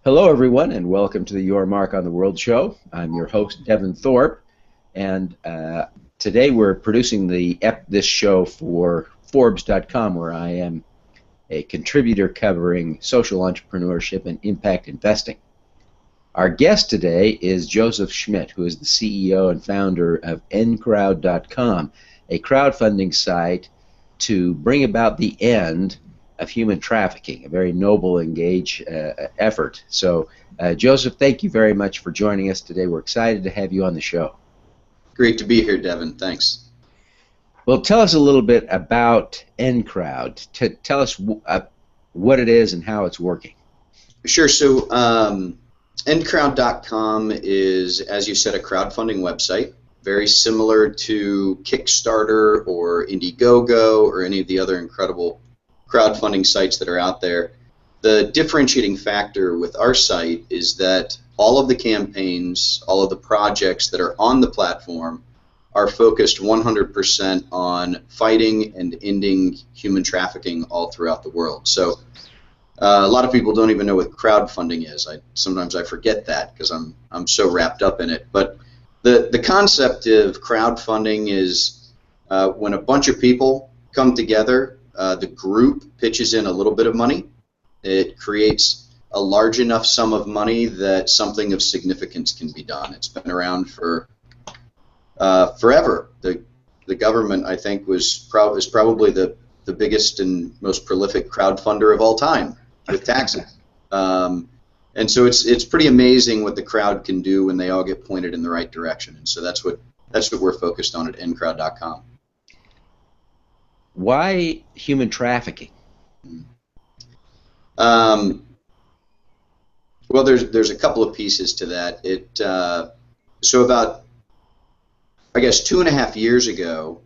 Hello, everyone, and welcome to the Your Mark on the World show. I'm your host, Devin Thorpe, and today we're producing this show for Forbes.com, where I am a contributor covering social entrepreneurship and impact investing. Our guest today is Joseph Schmidt, who is the CEO and founder of NCrowd.com, a crowdfunding site to bring about the end of human trafficking, a very noble, engaged effort. So, Joseph, thank you very much for joining us today. We're excited to have you on the show. Great to be here, Devin. Thanks. Well, tell us a little bit about NCrowd. Tell us what it is and how it's working. Sure. So, ENDcrowd.com is, as you said, a crowdfunding website, very similar to Kickstarter or Indiegogo or any of the other incredible crowdfunding sites that are out there. The differentiating factor with our site is that all of the campaigns, all of the projects that are on the platform are focused 100% on fighting and ending human trafficking all throughout the world. So a lot of people don't even know what crowdfunding is. Sometimes I forget that because I'm so wrapped up in it. But the concept of crowdfunding is when a bunch of people come together, the group pitches in a little bit of money. It creates a large enough sum of money that something of significance can be done. It's been around for forever. The government, I think, is probably the biggest and most prolific crowdfunder of all time with taxes. And so it's pretty amazing what the crowd can do when they all get pointed in the right direction. And so that's what we're focused on at ENDcrowd.com. Why human trafficking? Well, there's a couple of pieces to that. So about, I guess, 2.5 years ago,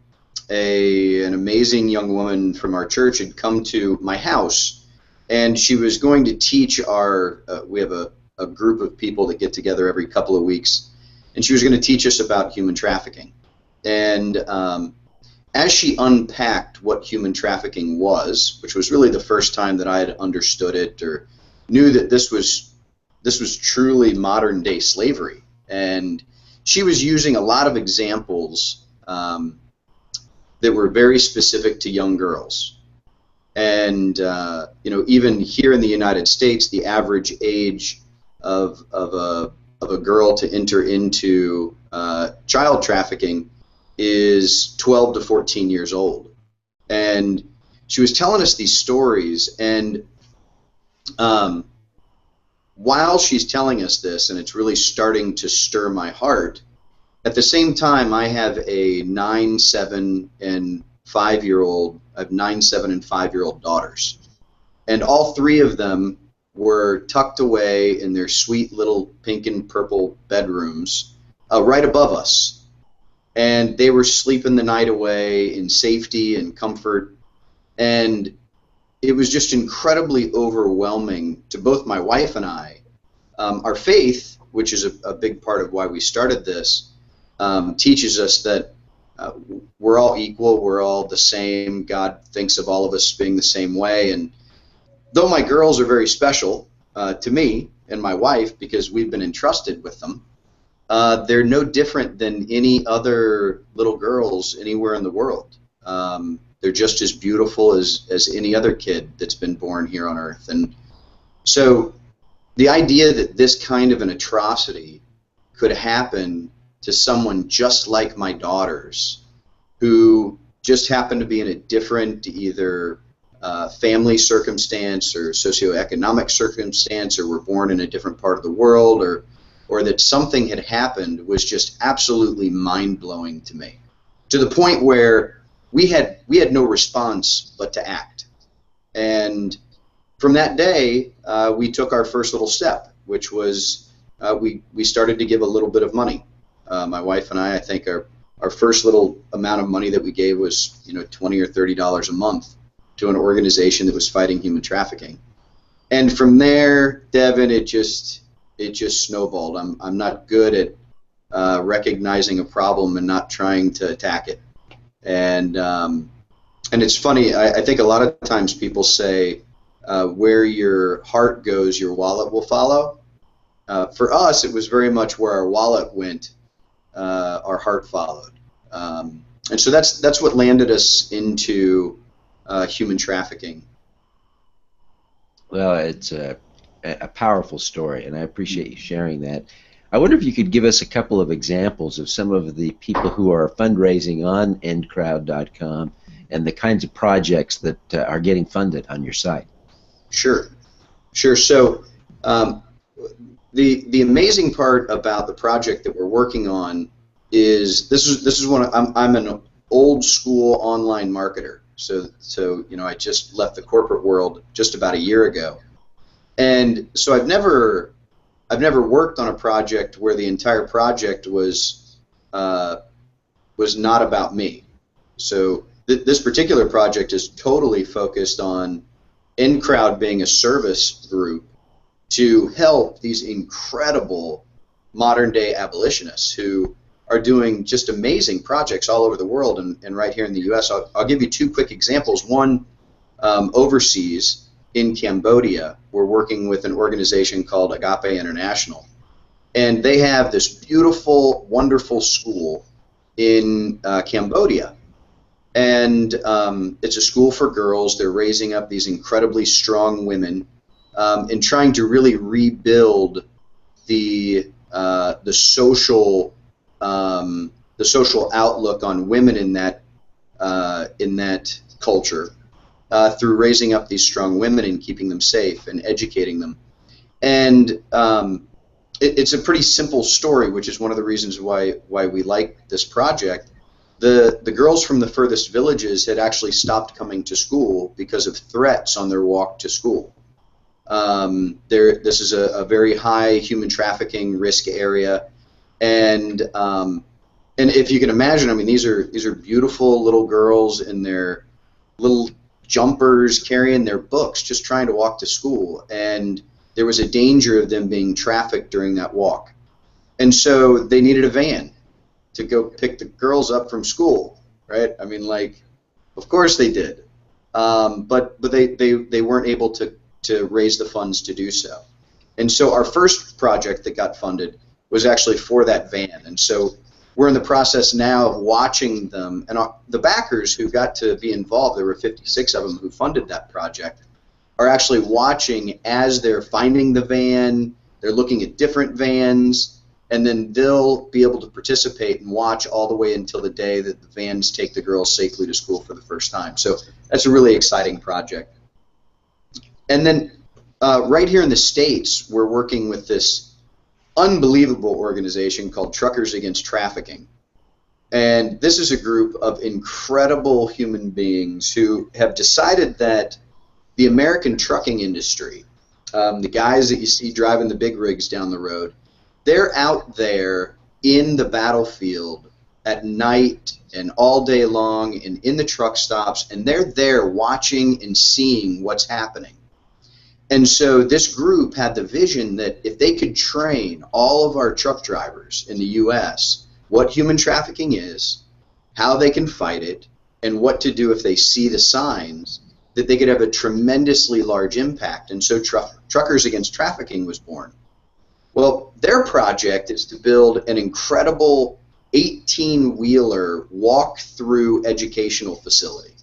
an amazing young woman from our church had come to my house, and she was going to teach we have a group of people that get together every couple of weeks, and she was going to teach us about human trafficking. And as she unpacked what human trafficking was, which was really the first time that I had understood it or knew that this was truly modern day slavery, and she was using a lot of examples that were very specific to young girls. And even here in the United States, the average age of a girl to enter into child trafficking is 12 to 14 years old. And she was telling us these stories, and while she's telling us this, and it's really starting to stir my heart, at the same time I have a 9, 7, and 5-year-old. I have 9, 7, and 5-year-old daughters, and all three of them were tucked away in their sweet little pink and purple bedrooms right above us. And they were sleeping the night away in safety and comfort. And it was just incredibly overwhelming to both my wife and I. Our faith, which is a big part of why we started this, teaches us that we're all equal, we're all the same. God thinks of all of us being the same way. And though my girls are very special to me and my wife because we've been entrusted with them, they're no different than any other little girls anywhere in the world. They're just as beautiful as any other kid that's been born here on Earth. And so the idea that this kind of an atrocity could happen to someone just like my daughters, who just happen to be in a different either family circumstance or socioeconomic circumstance, or were born in a different part of the world, or that something had happened, was just absolutely mind-blowing to me, to the point where we had no response but to act. And from that day, we took our first little step, which was we started to give a little bit of money. My wife and I think our first little amount of money that we gave was $20 or $30 a month to an organization that was fighting human trafficking. And from there, Devin, it just snowballed. I'm not good at recognizing a problem and not trying to attack it. And it's funny. I think a lot of times people say, where your heart goes, your wallet will follow. For us, it was very much where our wallet went, our heart followed. And so that's what landed us into human trafficking. Well, it's a powerful story, and I appreciate you sharing that. I wonder if you could give us a couple of examples of some of the people who are fundraising on ENDcrowd.com and the kinds of projects that are getting funded on your site. Sure, sure. So the amazing part about the project that we're working on is this is one I'm an old school online marketer. So you know, I just left the corporate world just about a year ago, and so I've never worked on a project where the entire project was not about me. So this particular project is totally focused on NCrowd being a service group to help these incredible modern-day abolitionists who are doing just amazing projects all over the world and right here in the U.S. I'll give you two quick examples. One, overseas in Cambodia, we're working with an organization called Agape International, and they have this beautiful, wonderful school in Cambodia. And it's a school for girls. They're raising up these incredibly strong women and trying to really rebuild the social outlook on women in that culture through raising up these strong women and keeping them safe and educating them. And it's a pretty simple story, which is one of the reasons why we like this project. The girls from the furthest villages had actually stopped coming to school because of threats on their walk to school. This is a very high human trafficking risk area, and if you can imagine, I mean, these are beautiful little girls in their little jumpers, carrying their books, just trying to walk to school, and there was a danger of them being trafficked during that walk, and so they needed a van to go pick the girls up from school, right? I mean, like, of course they did, but they weren't able to raise the funds to do so. And so our first project that got funded was actually for that van. And so we're in the process now of watching them, and the backers who got to be involved, there were 56 of them who funded that project, are actually watching as they're finding the van, they're looking at different vans, and then they'll be able to participate and watch all the way until the day that the vans take the girls safely to school for the first time. So that's a really exciting project. And then right here in the States, we're working with this unbelievable organization called Truckers Against Trafficking. And this is a group of incredible human beings who have decided that the American trucking industry, the guys that you see driving the big rigs down the road, they're out there in the battlefield at night and all day long and in the truck stops, and they're there watching and seeing what's happening. And so this group had the vision that if they could train all of our truck drivers in the U.S. what human trafficking is, how they can fight it, and what to do if they see the signs, that they could have a tremendously large impact. And so Truckers Against Trafficking was born. Well, their project is to build an incredible 18-wheeler walk-through educational facility.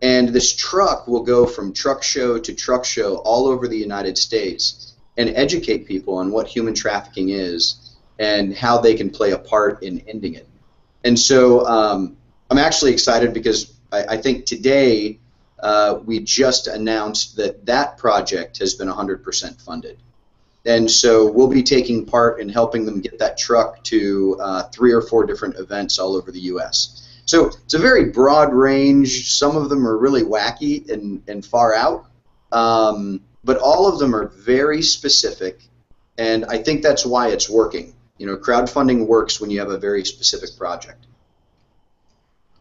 And this truck will go from truck show to truck show all over the United States and educate people on what human trafficking is and how they can play a part in ending it. And so I'm actually excited because I think today we just announced that project has been 100% funded. And so we'll be taking part in helping them get that truck to 3 or 4 different events all over the U.S. So it's a very broad range. Some of them are really wacky and far out, but all of them are very specific, and I think that's why it's working. You know, crowdfunding works when you have a very specific project.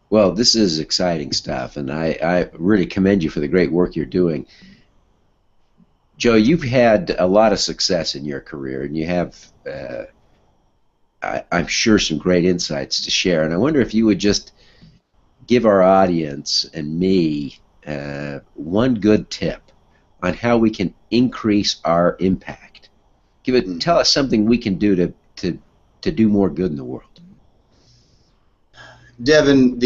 Well, this is exciting stuff, and I really commend you for the great work you're doing. Joe, you've had a lot of success in your career, and you have, I'm sure, some great insights to share. And I wonder if you would just give our audience and me one good tip on how we can increase our impact. Tell us something we can do to do more good in the world. Devin,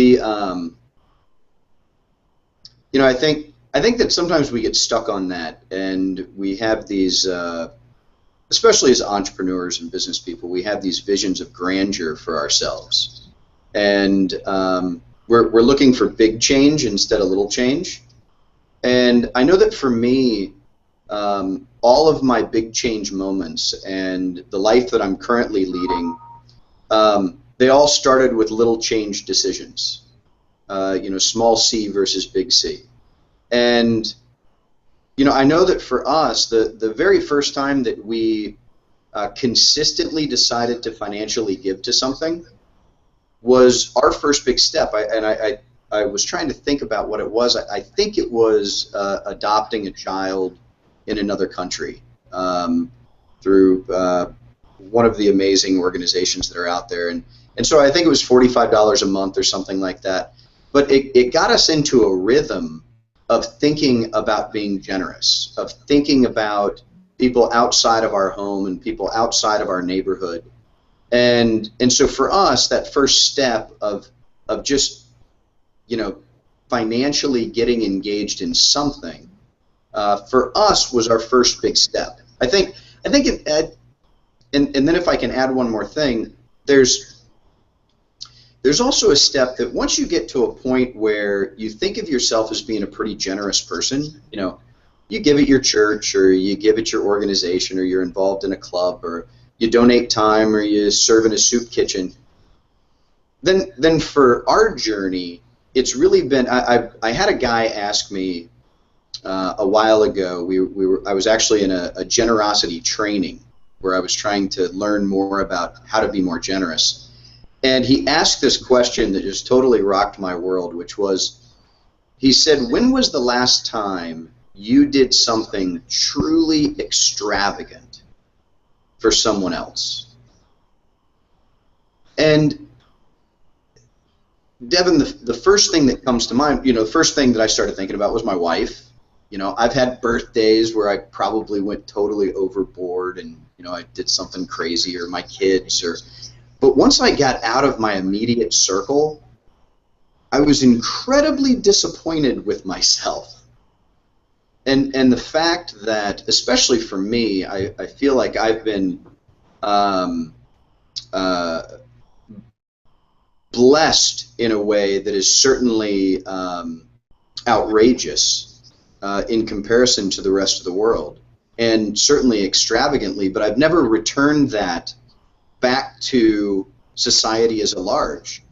I think that sometimes we get stuck on that, and we have these, especially as entrepreneurs and business people, we have these visions of grandeur for ourselves, and we're looking for big change instead of little change. And I know that for me, all of my big change moments and the life that I'm currently leading, they all started with little change decisions. Small C versus big C. And I know that for us, the very first time that we consistently decided to financially give to something was our first big step. I was trying to think about what it was. I think it was adopting a child in another country through one of the amazing organizations that are out there. And so I think it was $45 a month or something like that. But it got us into a rhythm of thinking about being generous, of thinking about people outside of our home and people outside of our neighborhood. And so for us, that first step of just, financially getting engaged in something, for us was our first big step. I think and then if I can add one more thing, there's also a step that once you get to a point where you think of yourself as being a pretty generous person, you give at your church or you give at your organization or you're involved in a club or you donate time or you serve in a soup kitchen, then for our journey, it's really been, I had a guy ask me a while ago, I was actually in a generosity training where I was trying to learn more about how to be more generous. And he asked this question that just totally rocked my world, which was, he said, when was the last time you did something truly extravagant for someone else? And Devin, the first thing that comes to mind, the first thing that I started thinking about was my wife. I've had birthdays where I probably went totally overboard and, I did something crazy, or my kids, but once I got out of my immediate circle, I was incredibly disappointed with myself. And the fact that, especially for me, I feel like I've been blessed in a way that is certainly outrageous in comparison to the rest of the world, and certainly extravagantly, but I've never returned that back to society as a large.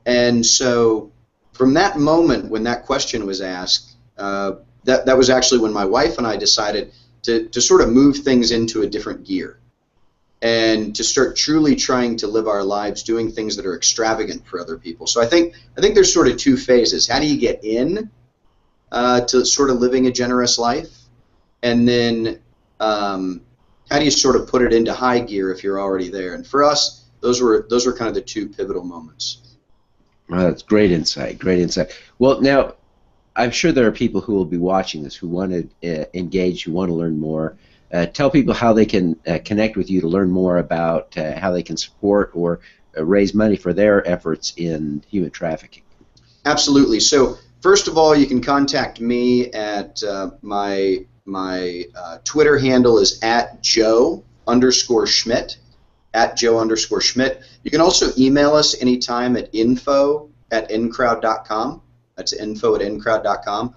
And so from that moment when that question was asked, that was actually when my wife and I decided to sort of move things into a different gear and to start truly trying to live our lives doing things that are extravagant for other people. So I think there's sort of two phases. How do you get in to sort of living a generous life? And then how do you sort of put it into high gear if you're already there? And for us, those were kind of the two pivotal moments. Well, that's great insight. Great insight. Well, now I'm sure there are people who will be watching this who want to engage, who want to learn more. Tell people how they can connect with you to learn more about how they can support or raise money for their efforts in human trafficking. Absolutely. So first of all, you can contact me at my Twitter handle is @Joe_Schmidt, @Joe_Schmidt. You can also email us anytime at info@NCrowd.com. That's info@NCrowd.com.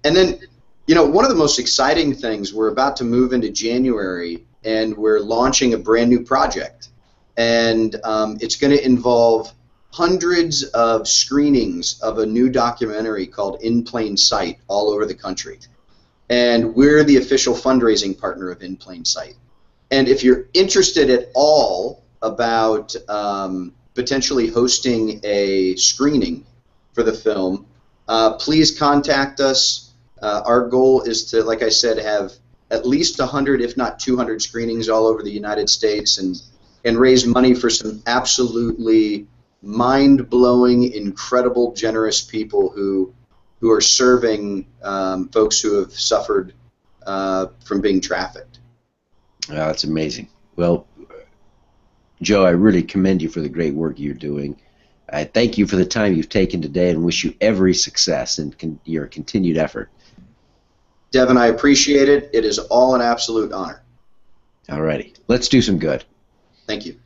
And then, one of the most exciting things, we're about to move into January, and we're launching a brand new project. And it's going to involve hundreds of screenings of a new documentary called In Plain Sight all over the country. And we're the official fundraising partner of In Plain Sight. And if you're interested at all about potentially hosting a screening for the film, please contact us. Our goal is to, like I said, have at least 100, if not 200 screenings all over the United States and raise money for some absolutely mind-blowing, incredible, generous people who are serving folks who have suffered from being trafficked. Oh, that's amazing. Well, Joe, I really commend you for the great work you're doing. I thank you for the time you've taken today and wish you every success in your continued effort. Devin, I appreciate it. It is all an absolute honor. All righty. Let's do some good. Thank you.